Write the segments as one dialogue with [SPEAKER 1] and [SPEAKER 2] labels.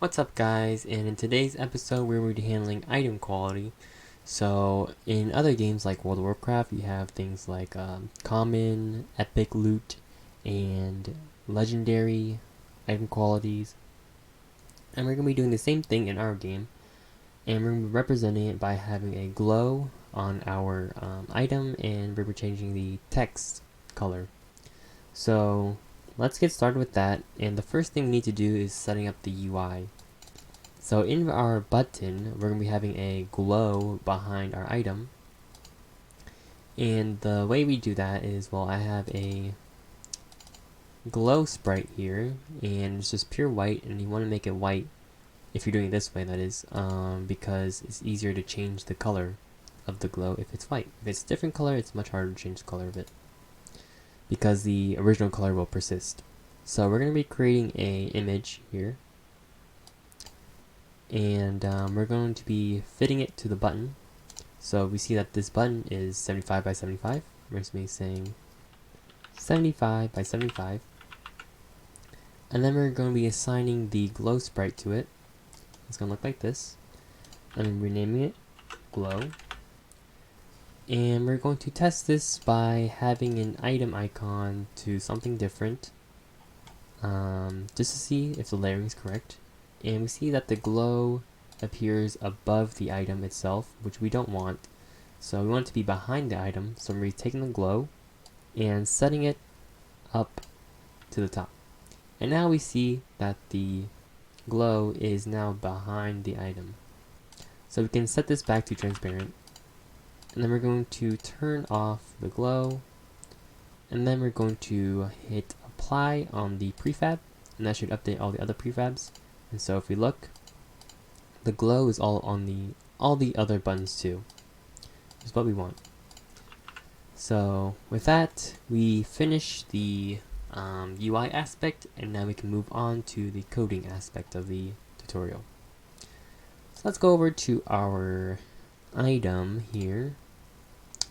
[SPEAKER 1] What's up guys, and in today's episode we're going to be handling item quality. So in other games like World of Warcraft you have things like common, epic loot, and legendary item qualities. And we're going to be doing the same thing in our game, and we're going to be representing it by having a glow on our item, and we're changing the text color. So let's get started with that, and the first thing we need to do is setting up the UI. So in our button, we're going to be having a glow behind our item. And the way we do that is, well, I have a glow sprite here, and it's just pure white, and you want to make it white if you're doing it this way, that is, because it's easier to change the color of the glow if it's white. If it's a different color, it's much harder to change the color of it, because the original color will persist. So we're going to be creating a image here, and we're going to be fitting it to the button. So we see that this button is 75 by 75. We're just going to be saying 75 by 75. And then we're going to be assigning the glow sprite to it. It's going to look like this. I'm renaming it glow. And we're going to test this by having an item icon to something different, just to see if the layering is correct. And we see that the glow appears above the item itself, which we don't want. So we want it to be behind the item, so we're taking the glow and setting it up to the top. And now we see that the glow is now behind the item. So we can set this back to transparent. And then we're going to turn off the glow. And then we're going to hit apply on the prefab, and that should update all the other prefabs. And so if we look, the glow is all on all the other buttons too. Is what we want. So with that, we finish the UI aspect, and now we can move on to the coding aspect of the tutorial. So let's go over to our item here,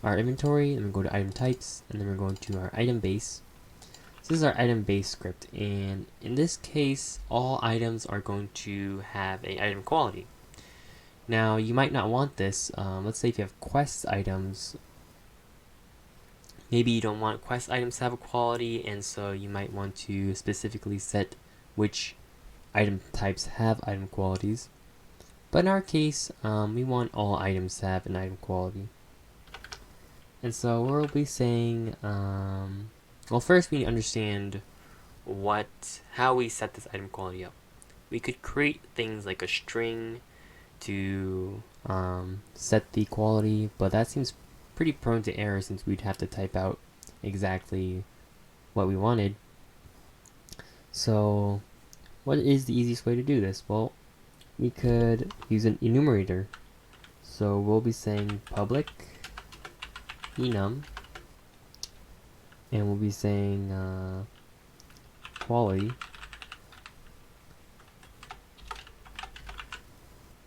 [SPEAKER 1] our inventory, and we go to item types, and then we're going to our item base. So this is our item base script, and in this case, all items are going to have a item quality. Now, you might not want this. Let's say if you have quest items, maybe you don't want quest items to have a quality, and so you might want to specifically set which item types have item qualities. But in our case, we want all items to have an item quality. And so we'll be saying, well, first we need to understand how we set this item quality up. We could create things like a string to set the quality, but that seems pretty prone to error since we'd have to type out exactly what we wanted. So what is the easiest way to do this? Well, we could use an enumerator. So we'll be saying public enum, and we'll be saying quality,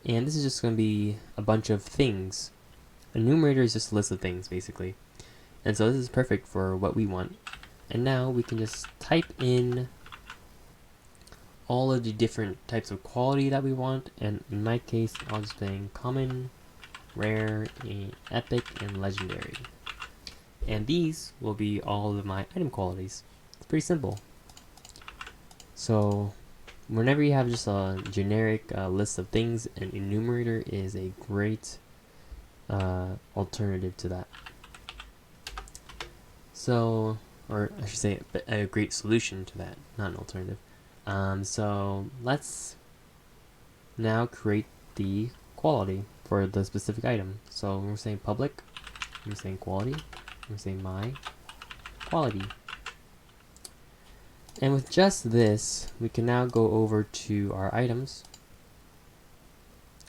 [SPEAKER 1] and this is just going to be a bunch of things. Enumerator is just a list of things basically, and so this is perfect for what we want. And now we can just type in all of the different types of quality that we want, and in my case I'll just say common, rare, epic, and legendary. And these will be all of my item qualities. It's pretty simple. So whenever you have just a generic list of things, an enumerator is a great alternative to that. So, or I should say a great solution to that, not an alternative. So let's now create the quality for the specific item. So we're saying public, we're saying quality, we're saying my quality. And with just this, we can now go over to our items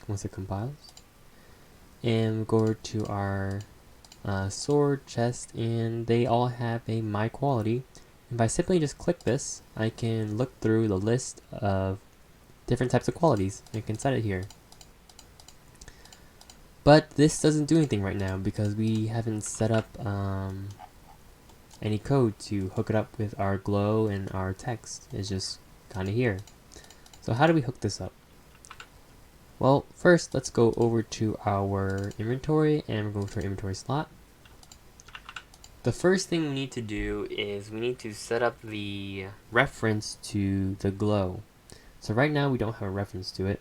[SPEAKER 1] once it compiles, and go over to our sword, chest, and they all have a my quality. And by simply just click this, I can look through the list of different types of qualities. I can set it here. But this doesn't do anything right now because we haven't set up any code to hook it up with our glow and our text. It's just kind of here. So how do we hook this up? Well, first let's go over to our inventory, and we're going to our inventory slot. The first thing we need to do is we need to set up the reference to the glow. So right now we don't have a reference to it.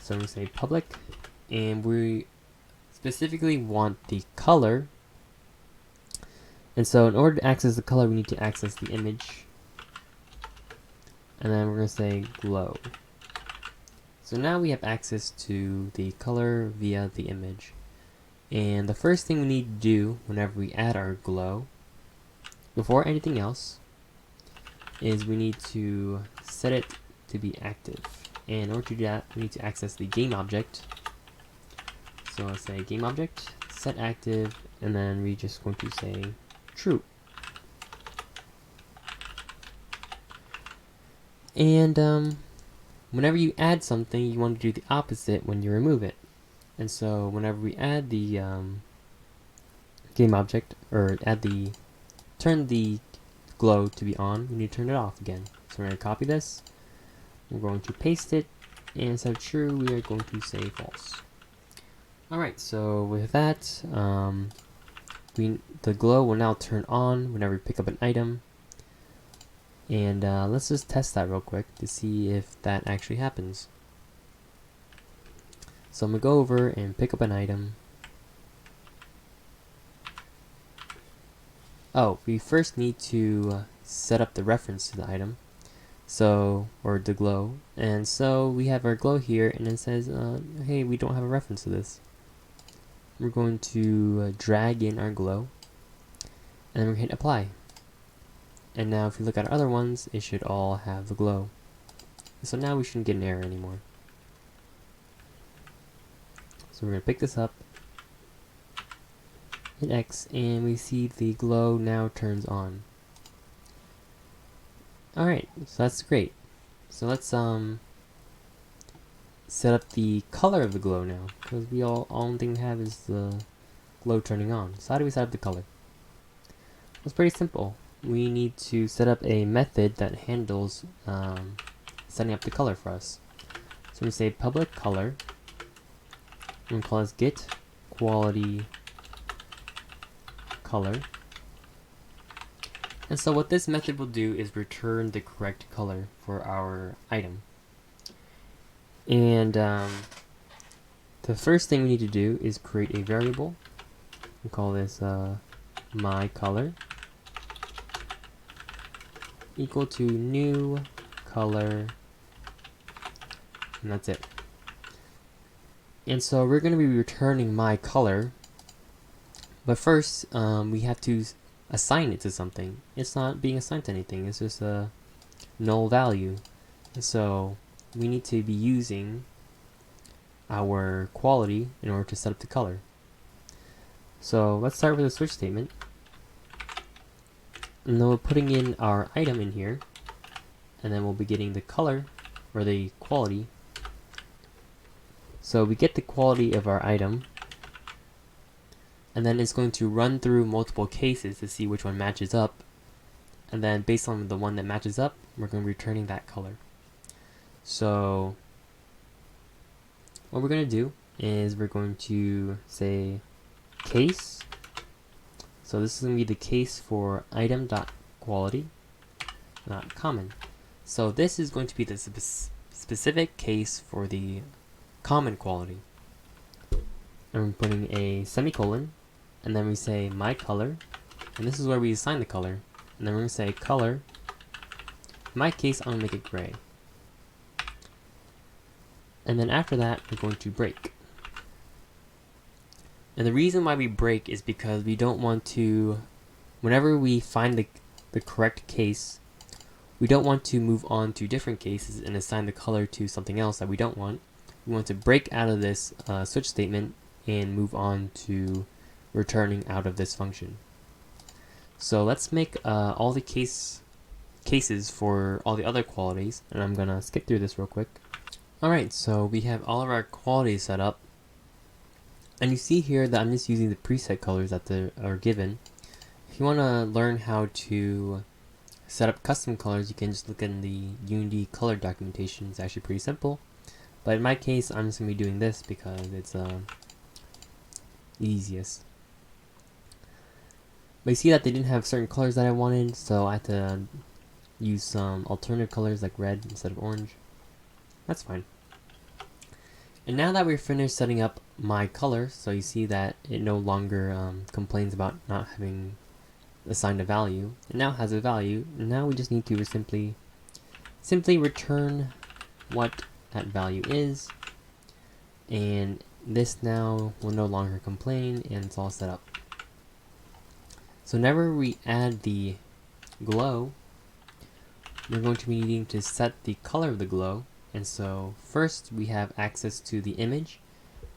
[SPEAKER 1] So I'm going to say public, and we specifically want the color. And so in order to access the color, we need to access the image. And then we're going to say glow. So now we have access to the color via the image. And the first thing we need to do whenever we add our glow, before anything else, is we need to set it to be active. And in order to do that, we need to access the game object. So I'll say game object, set active, and then we're just going to say true. And whenever you add something, you want to do the opposite when you remove it. And so whenever we add the game object, or turn the glow to be on, we need to turn it off again. So we're going to copy this, we're going to paste it, and instead of true, we are going to say false. Alright, so with that, the glow will now turn on whenever we pick up an item. And let's just test that real quick to see if that actually happens. So I'm going to go over and pick up an item. Oh, we first need to set up the reference to the item. So, or the glow. And so we have our glow here, and it says, hey, we don't have a reference to this. We're going to drag in our glow, and then we're going to hit apply. And now if you look at our other ones, it should all have the glow. So now we shouldn't get an error anymore. So we're going to pick this up, hit X, and we see the glow now turns on. Alright, so that's great. So let's set up the color of the glow now, because all thing we have is the glow turning on. So how do we set up the color? It's pretty simple. We need to set up a method that handles setting up the color for us. So we say public color, and we'll call this get quality color. And so what this method will do is return the correct color for our item. And the first thing we need to do is create a variable. We'll call this my color equal to new color, and that's it. And so we're going to be returning my color, but first we have to assign it to something. It's not being assigned to anything, it's just a null value. And so we need to be using our quality in order to set up the color. So let's start with a switch statement. And then we're putting in our item in here, and then we'll be getting the color, or the quality. So we get the quality of our item, and then it's going to run through multiple cases to see which one matches up, and then based on the one that matches up, we're going to be returning that color. So what we're going to do is we're going to say case. So this is going to be the case for item.quality.common. So this is going to be the specific case for the common quality. And we're putting a semicolon, and then we say my color, and this is where we assign the color. And then we're going to say color. In my case, I'm going to make it gray. And then after that, we're going to break. And the reason why we break is because we don't want to, whenever we find the correct case, we don't want to move on to different cases and assign the color to something else that we don't want. We want to break out of this switch statement and move on to returning out of this function. So let's make all the cases for all the other qualities, and I'm gonna skip through this real quick. Alright, so we have all of our qualities set up. And you see here that I'm just using the preset colors that are given. If you want to learn how to set up custom colors, you can just look in the Unity color documentation. It's actually pretty simple. But in my case, I'm just going to be doing this because it's easiest. But you see that they didn't have certain colors that I wanted, so I had to use some alternative colors like red instead of orange. That's fine. And now that we're finished setting up my color, so you see that it no longer complains about not having assigned a value. It now has a value, and now we just need to simply return what that value is, and this now will no longer complain, and it's all set up. So whenever we add the glow, we're going to be needing to set the color of the glow. And so first we have access to the image,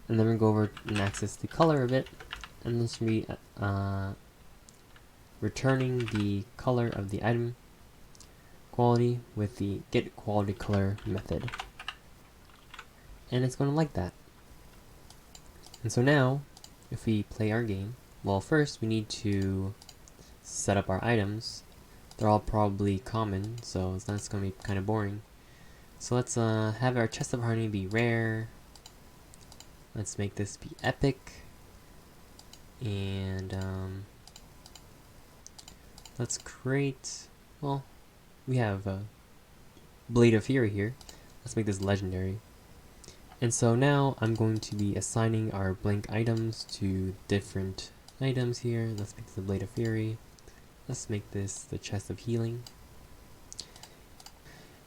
[SPEAKER 1] and then we go over and access the color of it, and this will be returning the color of the item quality with the get quality color method. And it's going to like that. And so now, if we play our game, well, first we need to set up our items. They're all probably common, so that's going to be kind of boring. So let's have our chest of harmony be rare. Let's make this be epic. And let's create, well, we have Blade of Fury here. Let's make this legendary. And so now I'm going to be assigning our blank items to different items here. Let's make this the Blade of Fury. Let's make this the Chest of Healing.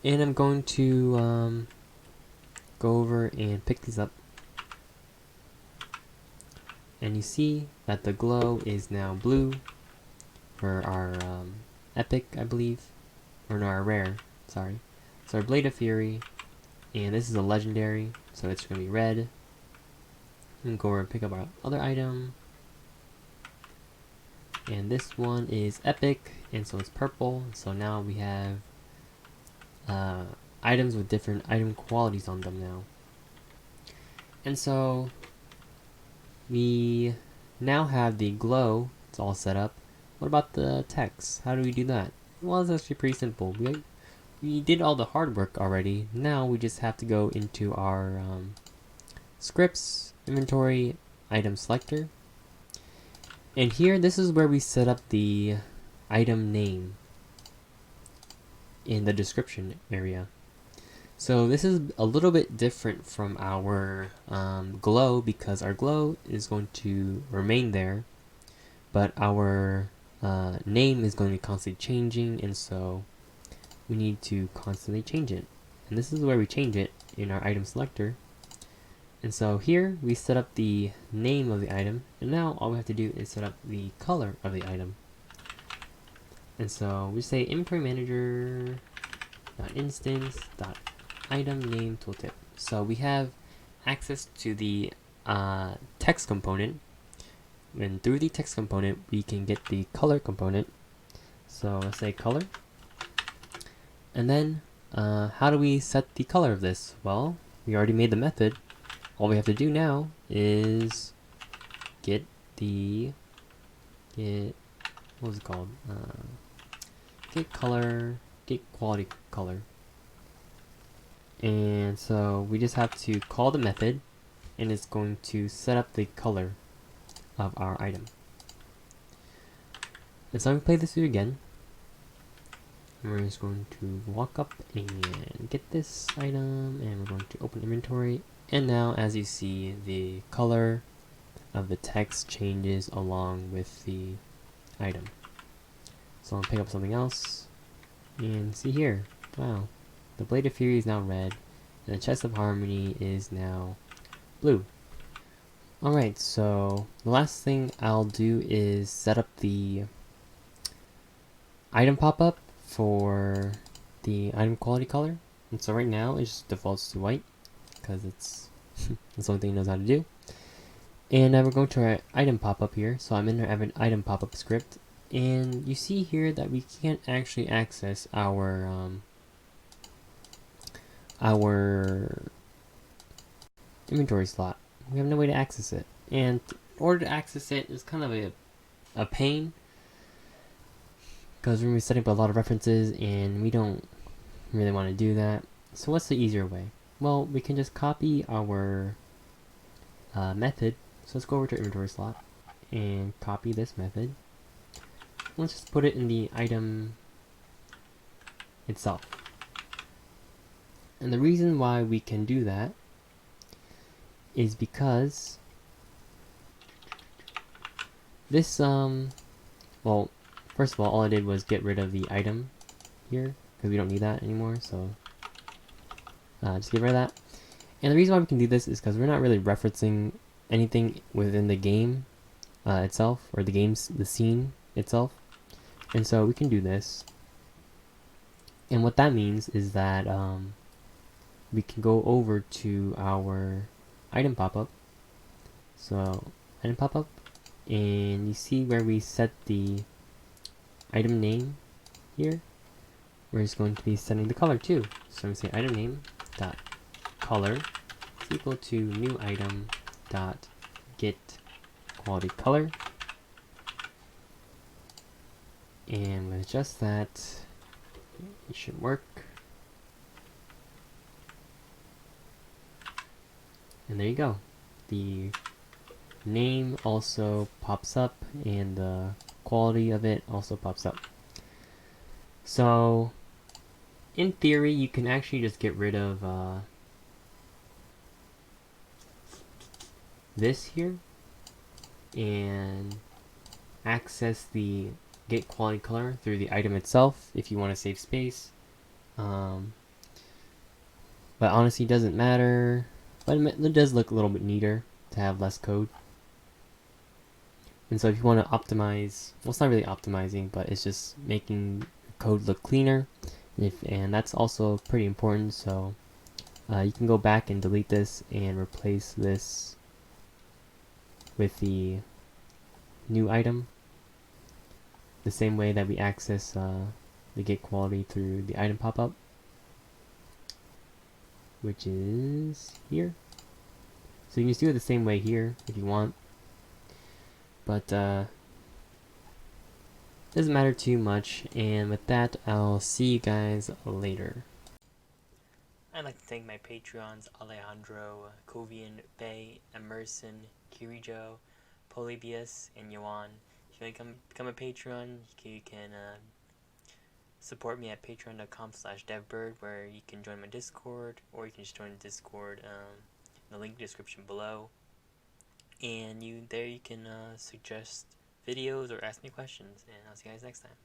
[SPEAKER 1] And I'm going to go over and pick these up. And you see that the glow is now blue for our epic, I believe. Or no, our rare, sorry. So our Blade of Fury, and this is a legendary, so it's going to be red. And go over and pick up our other item. And this one is epic, and so it's purple. So now we have items with different item qualities on them now. And so we now have the glow, it's all set up. What about the text? How do we do that? Well, it's actually pretty simple. We did all the hard work already. Now we just have to go into our scripts, inventory, item selector. And here, this is where we set up the item name in the description area. So this is a little bit different from our glow, because our glow is going to remain there, but our name is going to be constantly changing, and so we need to constantly change it. And this is where we change it in our item selector. And so here we set up the name of the item, and now all we have to do is set up the color of the item. And so we say inventory manager .instance .item name tooltip. So we have access to the text component, and through the text component we can get the color component. So let's say color, and then how do we set the color of this? Well, we already made the method. All we have to do now is get what was it called? Get color, get quality color. And so we just have to call the method, and it's going to set up the color of our item. And so I'm going to play this through again. And we're just going to walk up and get this item, and we're going to open inventory. And now, as you see, the color of the text changes along with the item. So I'm going to pick up something else, and see here, wow, the Blade of Fury is now red, and the Chest of Harmony is now blue. Alright, so the last thing I'll do is set up the item pop-up for the item quality color. And so right now it just defaults to white, because it's that's the only thing it knows how to do. And now we're going to our item pop-up here. So I'm in our item pop-up script, and you see here that we can't actually access our inventory slot. We have no way to access it, and in order to access it is kind of a pain, because we're going to be setting up a lot of references and we don't really want to do that. So what's the easier way? Well, we can just copy our method. So let's go over to inventory slot and copy this method. Let's just put it in the item itself. And the reason why we can do that is because this, well, first of all I did was get rid of the item here, because we don't need that anymore, so just get rid of that. And the reason why we can do this is because we're not really referencing anything within the game itself, or the scene itself. And so we can do this. And what that means is that we can go over to our item pop-up. So item pop-up, and you see where we set the item name here. We're just going to be setting the color too. So I'm going to say item name dot color is equal to new item dot get quality color, and with just that, it should work. And there you go. The name also pops up, and the quality of it also pops up. So in theory, you can actually just get rid of this here and access the get quality color through the item itself if you want to save space. But honestly, it doesn't matter. But it does look a little bit neater to have less code. And so if you want to optimize, well, it's not really optimizing, but it's just making your code look cleaner. And that's also pretty important. So you can go back and delete this and replace this with the new item, the same way that we access the get quality through the item pop-up, which is here. So you can just do it the same way here if you want, but doesn't matter too much. And with that, I'll see you guys later. I'd like to thank my Patreons Alejandro, Kovian, Bay, Emerson, Kirijo, Polybius, and Yuan. If you want to become a Patreon, you can support me at patreon.com/devbird, where you can join my Discord, or you can just join the Discord in the link description below. And there you can suggest videos or ask me questions, and I'll see you guys next time.